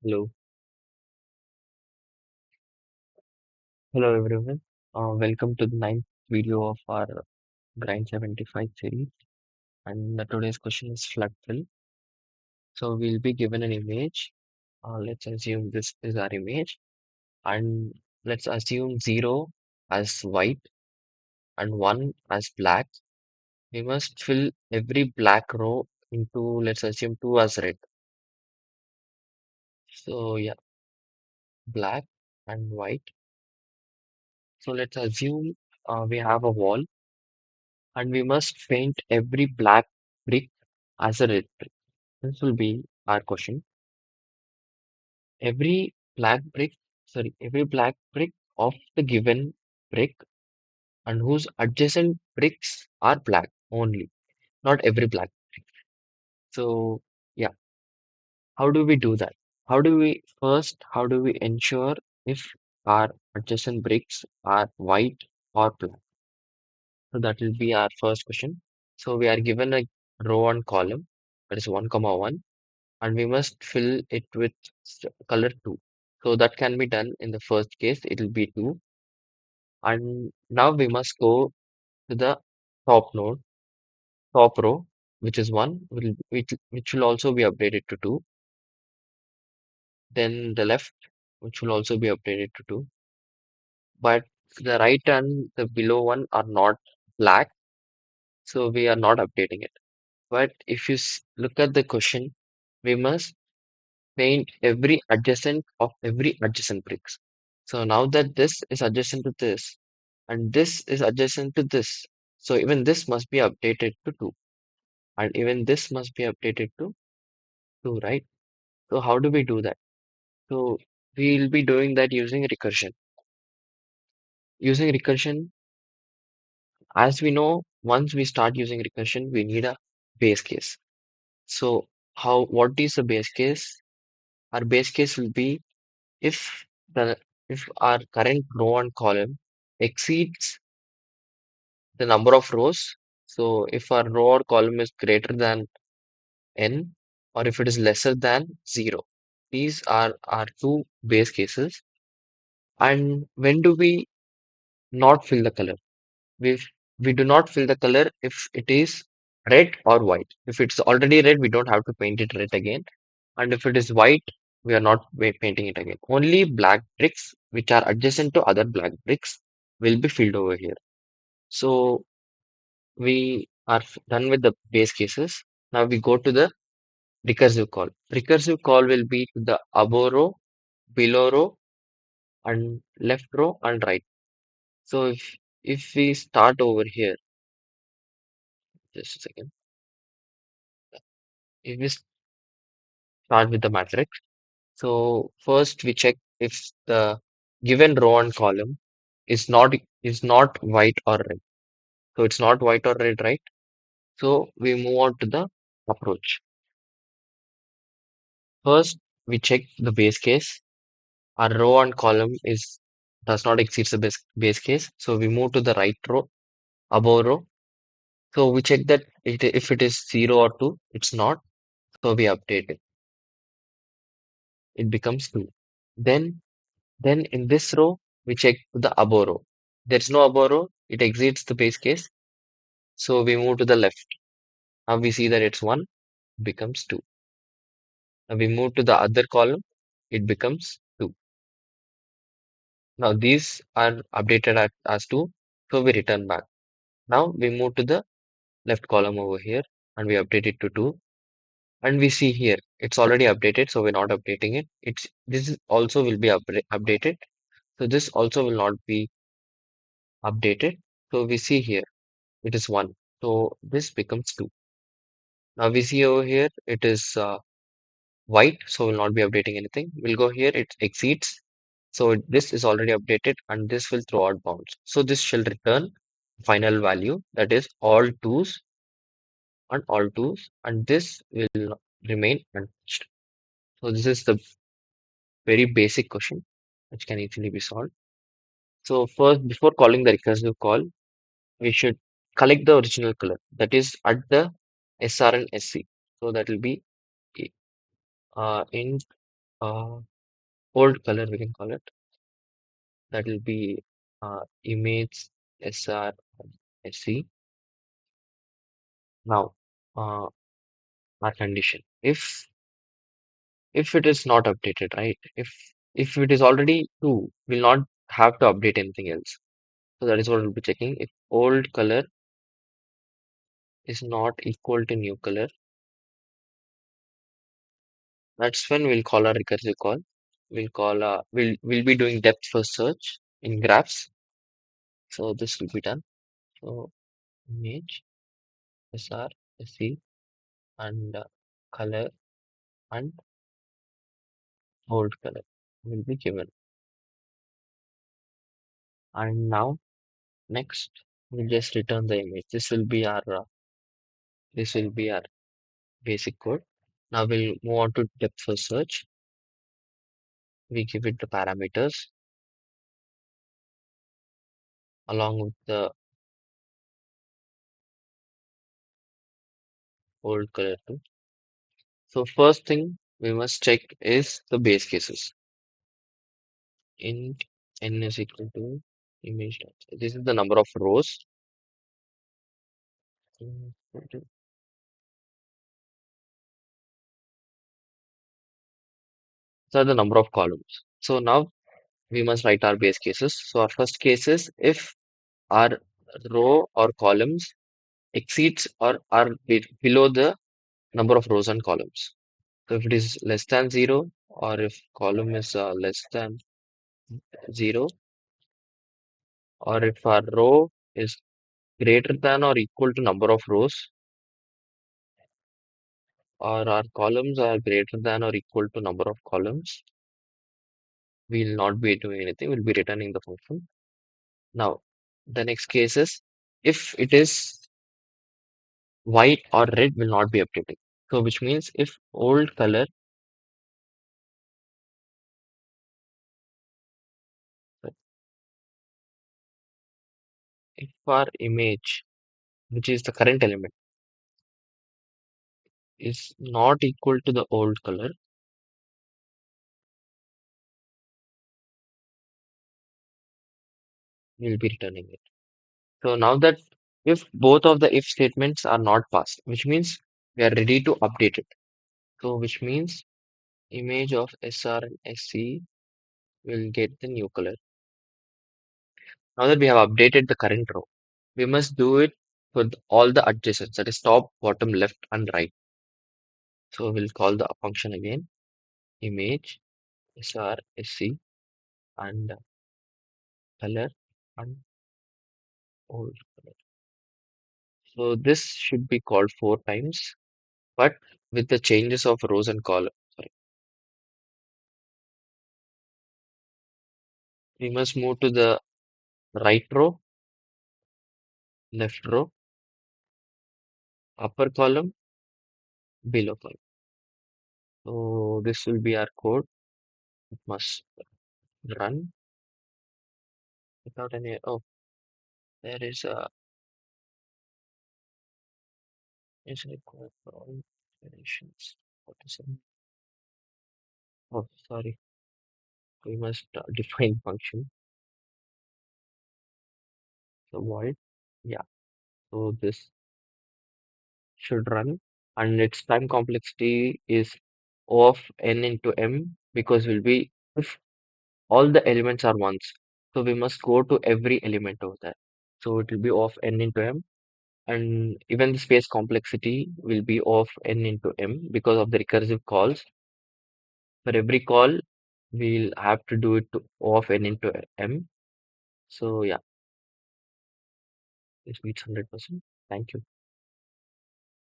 Hello, hello everyone. Welcome to the ninth video of our Grind 75 series. And today's question is flood fill. So we'll be given an image. Let's assume this is our image, and let's assume 0 as white and 1 as black. We must fill every black row into, let's assume, 2 as red. So yeah, black and white. So let's assume we have a wall, and we must paint every black brick as a red brick. This will be our question. Every black brick, every black brick of the given brick and whose adjacent bricks are black only, not every black. So, yeah, how do we do that? How do we ensure if our adjacent bricks are white or black? So that will be our first question. So we are given a row and column, that is 1 comma 1, and we must fill it with color 2. So that can be done in the first case, it will be 2. And now we must go to the top node, top row, which is 1, which will also be updated to 2. Then the left, which will also be updated to 2. But the right and the below one are not black, so we are not updating it. But if you look at the question, we must paint every adjacent of every adjacent bricks. So now that this is adjacent to this and this is adjacent to this, so even this must be updated to 2 and even this must be updated to 2, right? So how do we do that? So we'll be doing that using recursion. Using recursion, as we know, once we start using recursion, we need a base case. So what is the base case? Our base case will be if the if our current row and column exceeds the number of rows. So if our row or column is greater than n, or if it is lesser than 0, these are our two base cases. And when do we not fill the color? We we do not fill the color if it is red or white. If it's already red, we don't have to paint it red again. And if it is white, we are not painting it again. Only black bricks, which are adjacent to other black bricks, will be filled over here. So we are done with the base cases. Now we go to the recursive call. Recursive call will be to the above row, below row, and left row and right. So if we start over here, just a second. If we start with the matrix, so first we check if the given row and column is not white or red. So it's not white or red, right? So we move on to the approach. First, we check the base case. Our row and column is does not exceed the base case. So we move to the right row, above row. So we check that if it is 0 or 2, it's not. So we update it. It becomes 2. Then then in this row, we check the above row. There's no above row. It exceeds the base case. So we move to the left. Now we see that it's 1, becomes 2. Now we move to the other column. It becomes 2. Now these are updated as 2. So we return back. Now we move to the left column over here and we update it to 2. And we see here it's already updated, so we're not updating it. This is also will be updated. So this also will not be updated. So we see here it is 1. So this becomes 2. Now we see over here it is white, so we'll not be updating anything. We'll go here, it exceeds. So this is already updated and this will throw out bounds. So this shall return final value, that is all twos and all twos, and this will remain untouched. So this is the very basic question which can easily be solved. So first, before calling the recursive call, we should collect the original color, that is at the SR and SC. So that will be int uh, old color, we can call it. That will be image SR SC. Now, our condition. If it is not updated, right? If it is already true, we'll not have to update anything else. So that is what we'll be checking. If old color is not equal to new color, that's when we'll call a recursive call. We'll be doing depth first search in graphs. So this will be done. So image, SR, SC, and color and old color will be given. And now next we'll just return the image. This will be our basic code. Now we'll move on to depth first search. We give it the parameters along with the old color too. So first thing we must check is the base cases. Int n is equal to image. This is the number of rows. Mm, These are the number of columns. So now we must write our base cases. So our first case is if our row or columns exceeds or are below the number of rows and columns. So if it is less than 0 or if column is less than 0 or if our row is greater than or equal to number of rows or our columns are greater than or equal to number of columns, we will not be doing anything. We'll be returning the function. Now, the next case is if it is white or red will not be updating. So which means if old color, if our image, which is the current element, is not equal to the old color, we'll be returning it. So now that if both of the if statements are not passed, which means we are ready to update it. So which means image of SR and SC will get the new color. Now that we have updated the current row, we must do it with all the adjacents, that is top, bottom, left, and right. So we'll call the function again, image, SR, SC, and color, and old color. So this should be called 4 times, but with the changes of rows and column. Sorry, we must move to the right row, left row, upper column, below column. So this will be our code. It must run without any. Oh, there is a code for all conditions. What is it? Oh, sorry. We must define function. So void. Yeah. So this should run, and its time complexity is O of n into m because will be if all the elements are ones. So we must go to every element of that. So it will be O of n into m, and even the space complexity will be O of n into m because of the recursive calls. For every call, we'll have to do it to O of n into m. So yeah, this meets 100%. Thank you.